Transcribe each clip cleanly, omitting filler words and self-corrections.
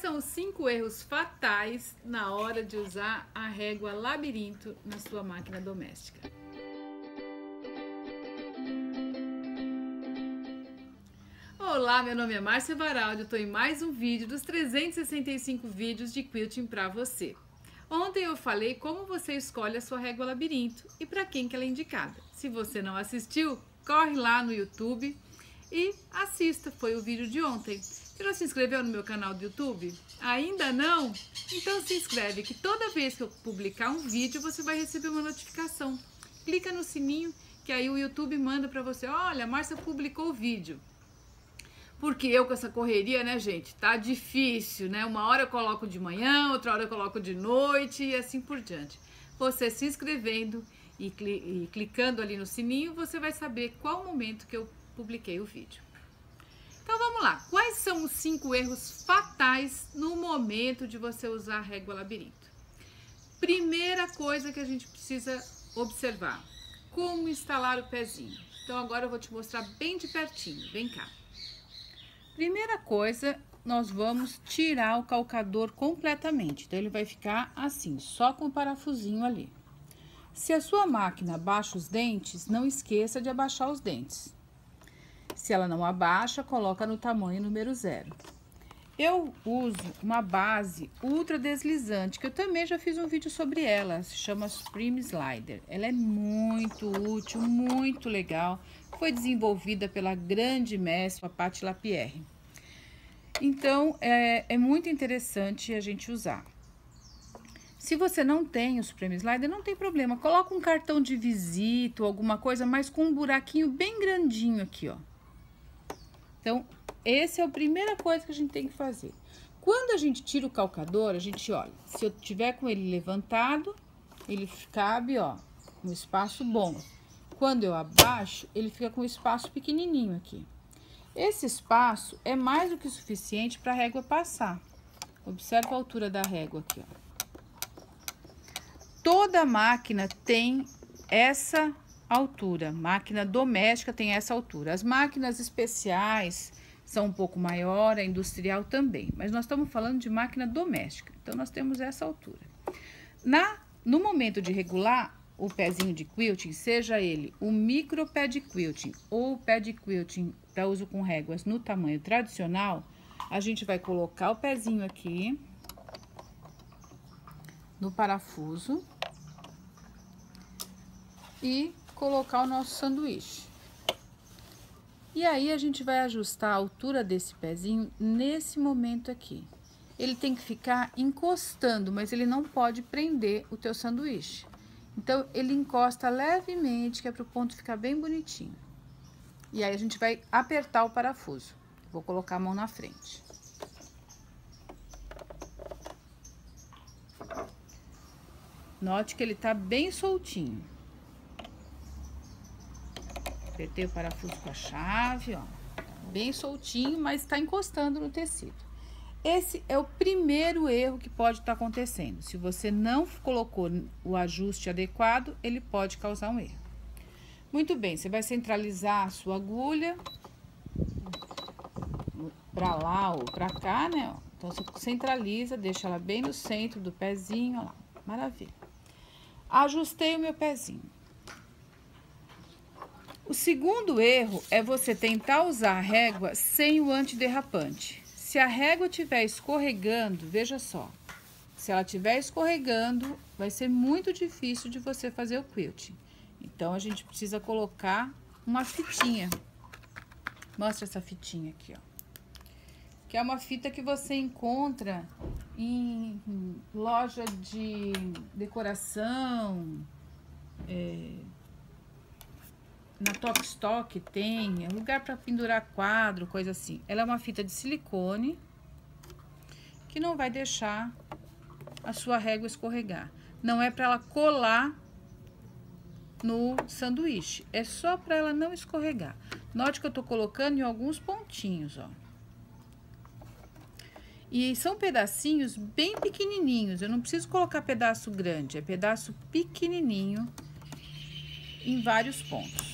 são os 5 erros fatais na hora de usar a régua labirinto na sua máquina doméstica? Olá, meu nome é Márcia Varaldi, eu estou em mais um vídeo dos 365 vídeos de quilting para você. Ontem eu falei como você escolhe a sua régua labirinto e para quem que ela é indicada. Se você não assistiu, corre lá no YouTube e assista, foi o vídeo de ontem. Você já se inscreveu no meu canal do YouTube? Ainda não? Então se inscreve, que toda vez que eu publicar um vídeo você vai receber uma notificação. Clica no sininho que aí o YouTube manda para você, olha, a Márcia publicou o vídeo. Porque eu com essa correria, né, gente, tá difícil, né? Uma hora eu coloco de manhã, outra hora eu coloco de noite e assim por diante. Você se inscrevendo e clicando ali no sininho, você vai saber qual momento que eu publiquei o vídeo. Então vamos lá, quais são os 5 erros fatais no momento de você usar a régua labirinto? Primeira coisa que a gente precisa observar, como instalar o pezinho. Então agora eu vou te mostrar bem de pertinho, vem cá. Primeira coisa, nós vamos tirar o calcador completamente, então ele vai ficar assim, só com o parafusinho ali. Se a sua máquina abaixa os dentes, não esqueça de abaixar os dentes. Se ela não abaixa, coloca no tamanho número 0. Eu uso uma base ultra deslizante, que eu também já fiz um vídeo sobre ela, se chama Supreme Slider. Ela é muito útil, muito legal, foi desenvolvida pela grande mestre, a Patti LaPierre. Então, é muito interessante a gente usar. Se você não tem o Supreme Slider, não tem problema, coloca um cartão de visita ou alguma coisa, mas com um buraquinho bem grandinho aqui, ó. Então, essa é a primeira coisa que a gente tem que fazer. Quando a gente tira o calcador, a gente olha, se eu tiver com ele levantado, ele cabe, ó, um espaço bom. Quando eu abaixo, ele fica com um espaço pequenininho aqui. Esse espaço é mais do que suficiente para a régua passar. Observa a altura da régua aqui, ó. Toda máquina tem essa altura, máquina doméstica tem essa altura. As máquinas especiais são um pouco maior, a industrial também, mas nós estamos falando de máquina doméstica, então nós temos essa altura. No momento de regular o pezinho de quilting, seja ele o micro pé de quilting ou o pé de quilting para uso com réguas no tamanho tradicional, a gente vai colocar o pezinho aqui no parafuso e colocar o nosso sanduíche. E aí a gente vai ajustar a altura desse pezinho nesse momento aqui. Ele tem que ficar encostando, mas ele não pode prender o teu sanduíche. Então ele encosta levemente, que é para o ponto ficar bem bonitinho. E aí a gente vai apertar o parafuso. Vou colocar a mão na frente. Note que ele tá bem soltinho. Apertei o parafuso com a chave, ó, bem soltinho, mas está encostando no tecido. Esse é o primeiro erro que pode estar acontecendo. Se você não colocou o ajuste adequado, ele pode causar um erro. Muito bem, você vai centralizar a sua agulha para lá ou para cá, né? Ó. Então, você centraliza, deixa ela bem no centro do pezinho, ó lá. Maravilha. Ajustei o meu pezinho. O segundo erro é você tentar usar a régua sem o antiderrapante. Se a régua estiver escorregando, veja só, se ela estiver escorregando, vai ser muito difícil de você fazer o quilting. Então, a gente precisa colocar uma fitinha. Mostra essa fitinha aqui, ó. Que é uma fita que você encontra em loja de decoração, na Top Stock tem, é lugar para pendurar quadro, coisa assim. Ela é uma fita de silicone que não vai deixar a sua régua escorregar. Não é para ela colar no sanduíche, é só para ela não escorregar. Note que eu tô colocando em alguns pontinhos, ó. E são pedacinhos bem pequenininhos, eu não preciso colocar pedaço grande, é pedaço pequenininho em vários pontos.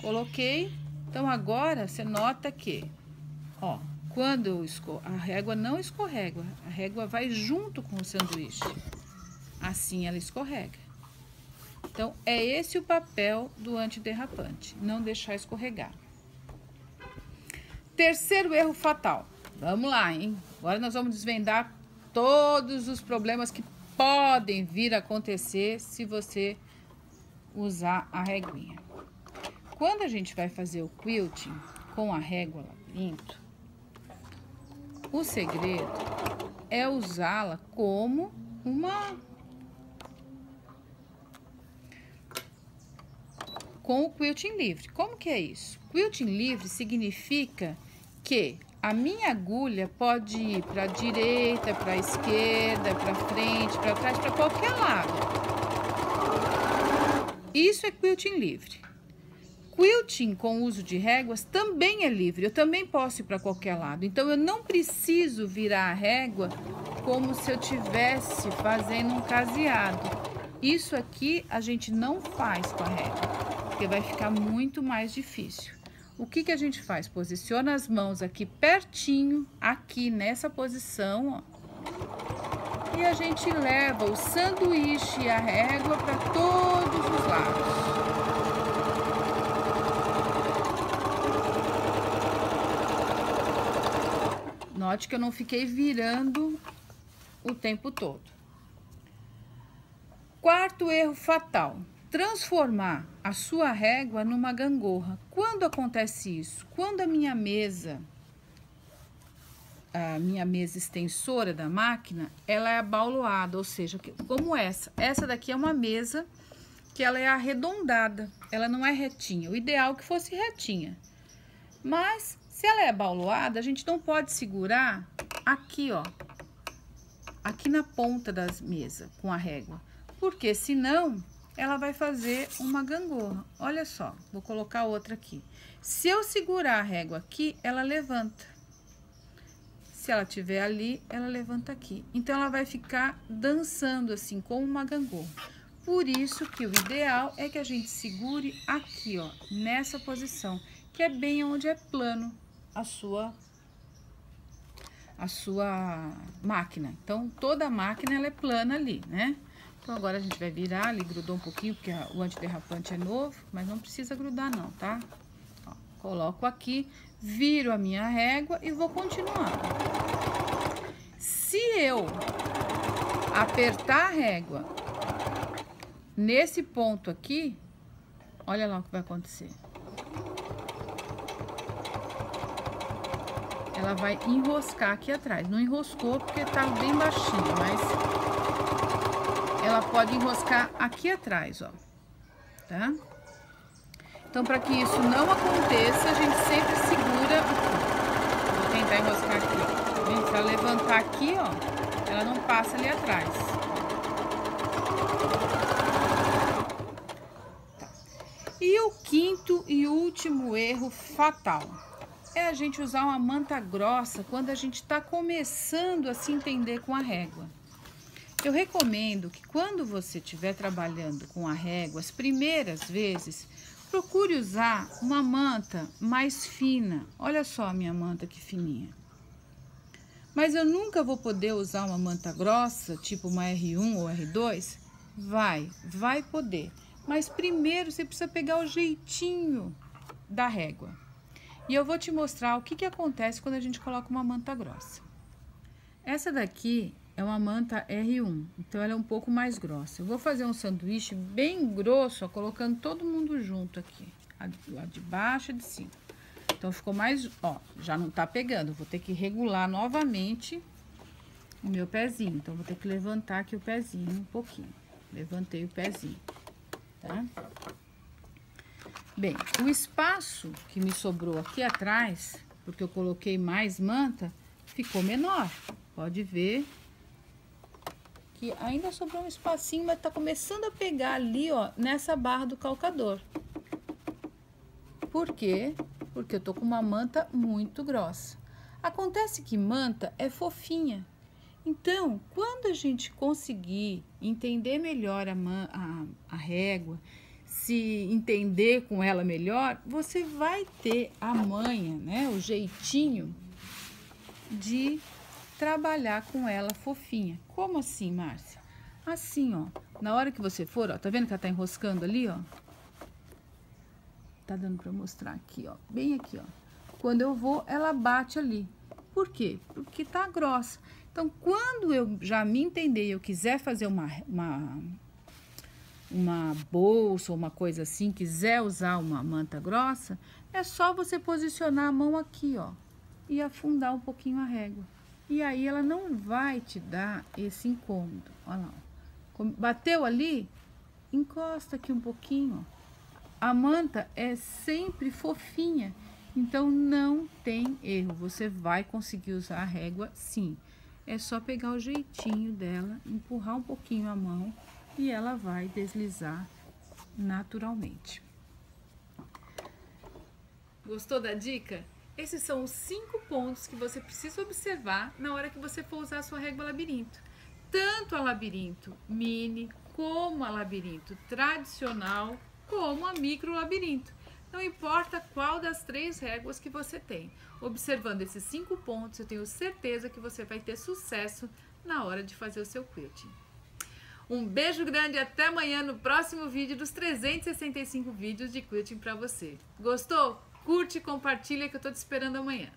Coloquei, então agora você nota que, ó, quando a régua não escorrega, a régua vai junto com o sanduíche. Assim ela escorrega. Então, é esse o papel do antiderrapante, não deixar escorregar. Terceiro erro fatal. Vamos lá, hein? Agora nós vamos desvendar todos os problemas que podem vir a acontecer se você usar a reguinha. Quando a gente vai fazer o quilting com a régua labirinto, o segredo é usá-la como com o quilting livre. Como que é isso? Quilting livre significa que a minha agulha pode ir para a direita, para a esquerda, para frente, para trás, para qualquer lado. Isso é quilting livre. Quilting com uso de réguas também é livre, eu também posso ir para qualquer lado. Então, eu não preciso virar a régua como se eu estivesse fazendo um caseado. Isso aqui a gente não faz com a régua, porque vai ficar muito mais difícil. O que a gente faz? Posiciona as mãos aqui pertinho, aqui nessa posição, ó. E a gente leva o sanduíche e a régua para todos os lados. Note que eu não fiquei virando o tempo todo. Quarto erro fatal: transformar a sua régua numa gangorra. Quando acontece isso? Quando a minha mesa extensora da máquina, ela é abauloada, ou seja, como essa daqui é uma mesa que ela é arredondada, ela não é retinha. O ideal é que fosse retinha, mas se ela é abauloada, a gente não pode segurar aqui, ó, aqui na ponta das mesas com a régua, porque senão ela vai fazer uma gangorra. Olha só, vou colocar outra aqui. Se eu segurar a régua aqui, ela levanta. Se ela estiver ali, ela levanta aqui. Então, ela vai ficar dançando assim, como uma gangorra. Por isso que o ideal é que a gente segure aqui, ó, nessa posição, que é bem onde é plano a sua máquina. Então, toda a máquina ela é plana ali, né? Então, agora a gente vai virar, ali grudou um pouquinho, porque o antiderrapante é novo, mas não precisa grudar não, tá? Ó, coloco aqui, viro a minha régua e vou continuar. Se eu apertar a régua nesse ponto aqui, olha lá o que vai acontecer. Ela vai enroscar aqui atrás. Não enroscou porque tá bem baixinho, mas ela pode enroscar aqui atrás, ó, tá? Então, para que isso não aconteça, a gente sempre segura aqui. Vou tentar enroscar aqui, ó. Se ela levantar aqui, ó, ela não passa ali atrás. Tá. E o quinto e último erro fatal é a gente usar uma manta grossa quando a gente tá começando a se entender com a régua. Eu recomendo que quando você estiver trabalhando com a régua, as primeiras vezes, procure usar uma manta mais fina. Olha só a minha manta que fininha. Mas eu nunca vou poder usar uma manta grossa, tipo uma R1 ou R2? Vai poder. Mas primeiro você precisa pegar o jeitinho da régua. E eu vou te mostrar o que acontece quando a gente coloca uma manta grossa. Essa daqui é uma manta R1, então ela é um pouco mais grossa. Eu vou fazer um sanduíche bem grosso, ó, colocando todo mundo junto aqui, lá de baixo e de cima. Então, ficou mais, ó, já não tá pegando. Eu vou ter que regular novamente o meu pezinho. Então, vou ter que levantar aqui o pezinho um pouquinho. Levantei o pezinho, tá? Bem, o espaço que me sobrou aqui atrás, porque eu coloquei mais manta, ficou menor. Pode ver que ainda sobrou um espacinho, mas tá começando a pegar ali, ó, nessa barra do calcador. Por quê? Porque eu tô com uma manta muito grossa. Acontece que manta é fofinha. Então, quando a gente conseguir entender melhor a régua, se entender com ela melhor, você vai ter a manha, né, o jeitinho de trabalhar com ela fofinha. Como assim, Márcia? Assim, ó. Na hora que você for, ó, tá vendo que ela tá enroscando ali, ó? Tá dando pra mostrar aqui, ó. Bem aqui, ó. Quando eu vou, ela bate ali. Por quê? Porque tá grossa. Então, quando eu já me entender e eu quiser fazer uma bolsa ou uma coisa assim, quiser usar uma manta grossa, é só você posicionar a mão aqui, ó, e afundar um pouquinho a régua. E aí ela não vai te dar esse incômodo. Olha lá, ó. Bateu ali, encosta aqui um pouquinho, ó. A manta é sempre fofinha, então não tem erro. Você vai conseguir usar a régua, sim. É só pegar o jeitinho dela, empurrar um pouquinho a mão e ela vai deslizar naturalmente. Gostou da dica? Esses são os 5 pontos que você precisa observar na hora que você for usar a sua régua labirinto. Tanto a labirinto mini, como a labirinto tradicional, como a micro labirinto. Não importa qual das 3 réguas que você tem. Observando esses 5 pontos, eu tenho certeza que você vai ter sucesso na hora de fazer o seu quilting. Um beijo grande e até amanhã no próximo vídeo dos 365 vídeos de quilting para você. Gostou? Curte e compartilha que eu tô te esperando amanhã.